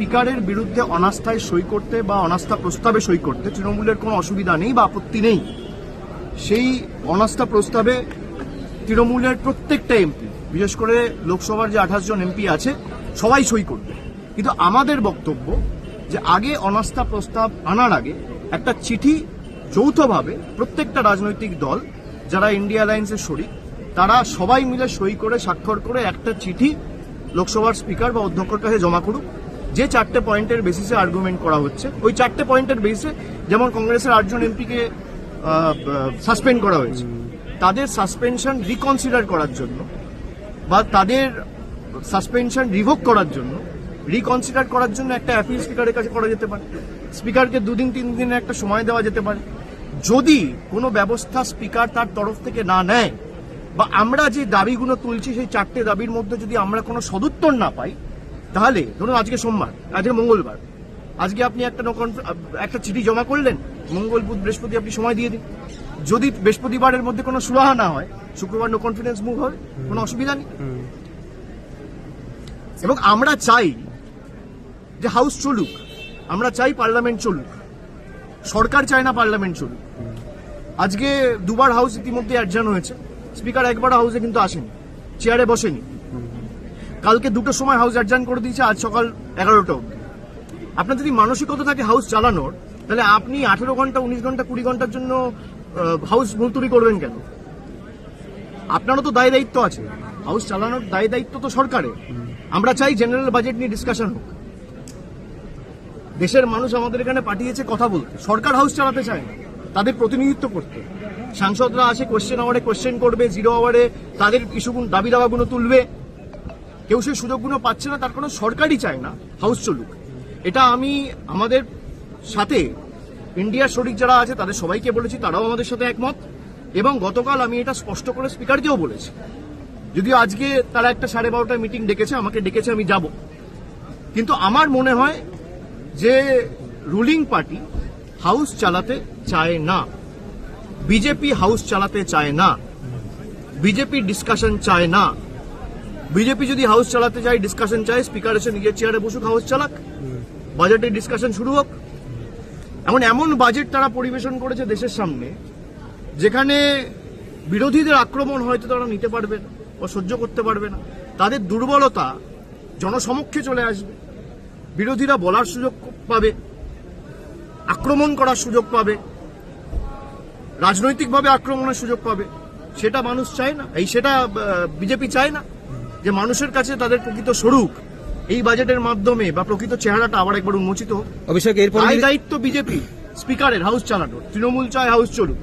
স্পিকারের বিরুদ্ধে অনাস্থায় সই করতে বা অনাস্থা প্রস্তাবে সই করতে তৃণমূলের কোনো অসুবিধা নেই বা আপত্তি নেই। সেই অনাস্থা প্রস্তাবে তৃণমূলের প্রত্যেকটা এমপি, বিশেষ করে লোকসভার যে 28 জন এমপি আছে, সবাই সই করবে। কিন্তু আমাদের বক্তব্য যে আগে অনাস্থা প্রস্তাব আনার আগে একটা চিঠি যৌথভাবে প্রত্যেকটা রাজনৈতিক দল যারা ইন্ডিয়া অ্যালায়েন্সের শরিক, তারা সবাই মিলে সই করে স্বাক্ষর করে একটা চিঠি লোকসভার স্পিকার বা অধ্যক্ষের কাছে জমা করুক, যে 4টে পয়েন্টের বেসিসে আর্গুমেন্ট করা হচ্ছে। ওই 4টে পয়েন্টের বেসিসে যেমন কংগ্রেসের 8 জন এমপিকে সাসপেন্ড করা হয়েছে, তাদের সাসপেনশন রিকনসিডার করার জন্য বা তাদের সাসপেনশন রিভোক করার জন্য, রিকনসিডার করার জন্য একটা অ্যাপিল স্পিকারের কাছে করা যেতে পারে। স্পিকারকে 2 দিন 3 দিনের একটা সময় দেওয়া যেতে পারে। যদি কোনো ব্যবস্থা স্পিকার তার তরফ থেকে না নেয় বা আমরা যে দাবিগুলো তুলছি সেই 4টে দাবির মধ্যে যদি আমরা কোনো সদুত্তর না পাই, তাহলে ধরুন আজকে সোমবার, আজকে মঙ্গলবার, আজকে আপনি একটা চিঠি জমা করলেন, মঙ্গল বুধ বৃহস্পতি আপনি সময় দিয়ে দিন। যদি বৃহস্পতিবারের মধ্যে কোনো সুরাহা না হয়, শুক্রবার নো কনফিডেন্স মুভ হবে, কোনো অসুবিধা নেই। এবং আমরা চাই যে হাউস চলুক, আমরা চাই পার্লামেন্ট চলুক, সরকার চায় না পার্লামেন্ট চলুক। আজকে 2বার হাউস ইতিমধ্যে অ্যাডজার্ন হয়েছে, স্পিকার একবার হাউসে কিন্তু আসেনি, চেয়ারে বসেনি। কালকে 2টোর সময় হাউস অ্যাডজার্ন করে দিয়েছে, আজ সকাল 11টা অবধি। আপনার যদি মানসিকতা থাকে হাউস চালানোর, তাহলে আপনি 18 ঘন্টা 19 ঘন্টা 20 ঘন্টার জন্য হাউস মুলতবি করবেন কেন? আপনারও তো দায় দায়িত্ব আছে, হাউস চালানোর দায় দায়িত্ব তো সরকারের। আমরা চাই জেনারেল বাজেট নিয়ে ডিসকাশন হোক। দেশের মানুষ আমাদের এখানে পাঠিয়েছে কথা বলতে, সরকার হাউস চালাতে চায় না, তাদের প্রতিনিধিত্ব করতে। সাংসদরা আসে কোয়েশ্চেন আওয়ারে কোয়েশ্চেন করবে, 0 আওয়ারে তাদের ইস্যুগুলো দাবি দাওয়াগুলো তুলবে। কেউ সেই সুযোগগুলো পাচ্ছে না, তার কোনো সরকারই চায় না হাউস চলুক। এটা আমি আমাদের সাথে ইন্ডিয়ার শরিক যারা আছে তাদের সবাইকে বলেছি, তারাও আমাদের সাথে একমত। এবং গতকাল আমি এটা স্পষ্ট করে স্পিকারকেও বলেছি, যদিও আজকে তারা একটা 12:30টায় মিটিং ডেকেছে, আমাকে ডেকেছে, আমি যাব। কিন্তু আমার মনে হয় যে রুলিং পার্টি হাউস চালাতে চায় না, বিজেপি হাউস চালাতে চায় না, বিজেপি ডিসকাশন চায় না। বিজেপি যদি হাউস চালাতে চায়, ডিসকাশন চায়, স্পিকার এসে নিজের চেয়ারে বসুক, হাউস চালাক, বাজেটের ডিসকাশন শুরু হোক। এমন বাজেট তারা পরিবেশন করেছে দেশের সামনে, যেখানে বিরোধীদের আক্রমণ হয়তো তারা নিতে পারবে না বা সহ্য করতে পারবে না। তাদের দুর্বলতা জনসমক্ষে চলে আসবে, বিরোধীরা বলার সুযোগ পাবে, আক্রমণ করার সুযোগ পাবে, রাজনৈতিকভাবে আক্রমণের সুযোগ পাবে। সেটা মানুষ চায় না, সেটা বিজেপি চায় না যে মানুষের কাছে তাদের প্রকৃত স্বরূপ এই বাজেটের মাধ্যমে বা প্রকৃত চেহারাটা আবার একবার উন্মোচিত হোক। অভিষেক, এরপর দায়িত্ব বিজেপি স্পিকারের হাউস চালানোর, তৃণমূল চায় হাউস চলুক।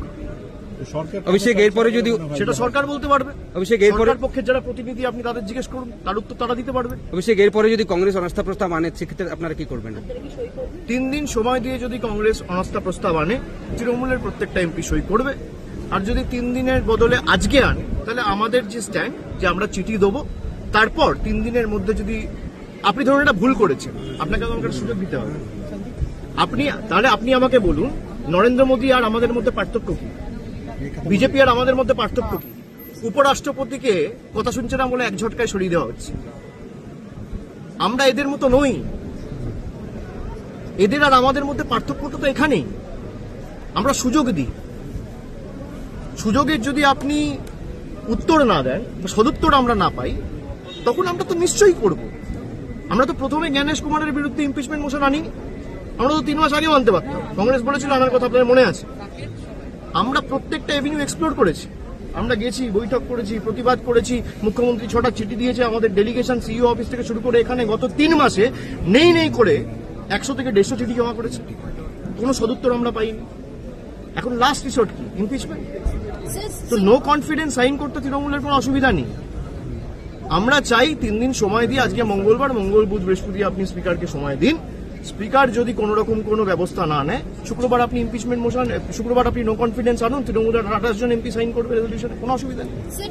অভিষেক, এরপরে যদি সেটা সরকার বলতে পারবে। অভিষেক, এরপরে পক্ষের যারা প্রতিনিধি আপনি তাদের জিজ্ঞেস করুন, তার উত্তর তারা দিতে পারবে। অভিষেক, এরপরে যদি কংগ্রেস অনাস্থা প্রস্তাব আনে, সেক্ষেত্রে আপনারা কি করবেন? 3 দিন সময় দিয়ে যদি কংগ্রেস অনাস্থা প্রস্তাব আনে, তৃণমূলের প্রত্যেকটা এমপি সই করবে। আর যদি 3 দিনের বদলে আজকে আনে, তাহলে আমাদের যে স্ট্যান্ড যে আমরা চিঠি দেবো, তারপর 3 দিনের মধ্যে যদি আপনি ধরুন এটা ভুল করেছেন, আপনাকে আমাকে একটা সুযোগ দিতে হবে। আপনি আমাকে বলুন, নরেন্দ্র মোদী আর আমাদের মধ্যে পার্থক্য কি? বিজেপি আর আমাদের মধ্যে পার্থক্য কি? উপরাষ্ট্রপতিকে কথা শুনছে না বলে এক ঝটকায় সরিয়ে দেওয়া হচ্ছে। আমরা এদের মতো নই। এদের আর আমাদের মধ্যে পার্থক্যটা তো এখানেই, আমরা সুযোগ দিই। সুযোগের যদি আপনি উত্তর না দেন, সদুত্তর আমরা না পাই, তখন আমরা তো নিশ্চয়ই করব। আমরা তো প্রথমে জ্ঞানেশ কুমারের বিরুদ্ধে ইমপিচমেন্ট মোশন আনিনি, আমরা তো 3 মাস আগেও আনতে পারতাম। কংগ্রেস বলেছিল আনার কথা, আপনার মনে আছে। আমরা প্রত্যেকটা এভিনিউ এক্সপ্লোর করেছি, আমরা গেছি, বৈঠক করেছি, প্রতিবাদ করেছি। মুখ্যমন্ত্রী 6টা চিঠি দিয়েছে, আমাদের ডেলিগেশন সিইও অফিস থেকে শুরু করে এখানে গত 3 মাসে নেই করে 100 থেকে 150 চিঠি জমা করেছে, কোনো সদুত্তর আমরা পাইনি। এখন লাস্ট রিসোর্ট কি? ইমপিচমেন্ট। তো নো কনফিডেন্স সাইন করতে তৃণমূলের কোনো অসুবিধা নেই। আমরা চাই 3 দিন সময় দিয়ে, আজকে মঙ্গলবার, মঙ্গল বুধ বৃহস্পতি আপনি স্পিকারকে সময় দিন। স্পিকার যদি কোনো রকম কোনো ব্যবস্থা না নেয়, শুক্রবার আপনি ইমপিচমেন্ট মোশন, শুক্রবার আপনি নো কনফিডেন্স আনুন, তৃণমূলের 28 জন এমপি সাইন করবে রেজলিউশনে, কোনো অসুবিধা নেই।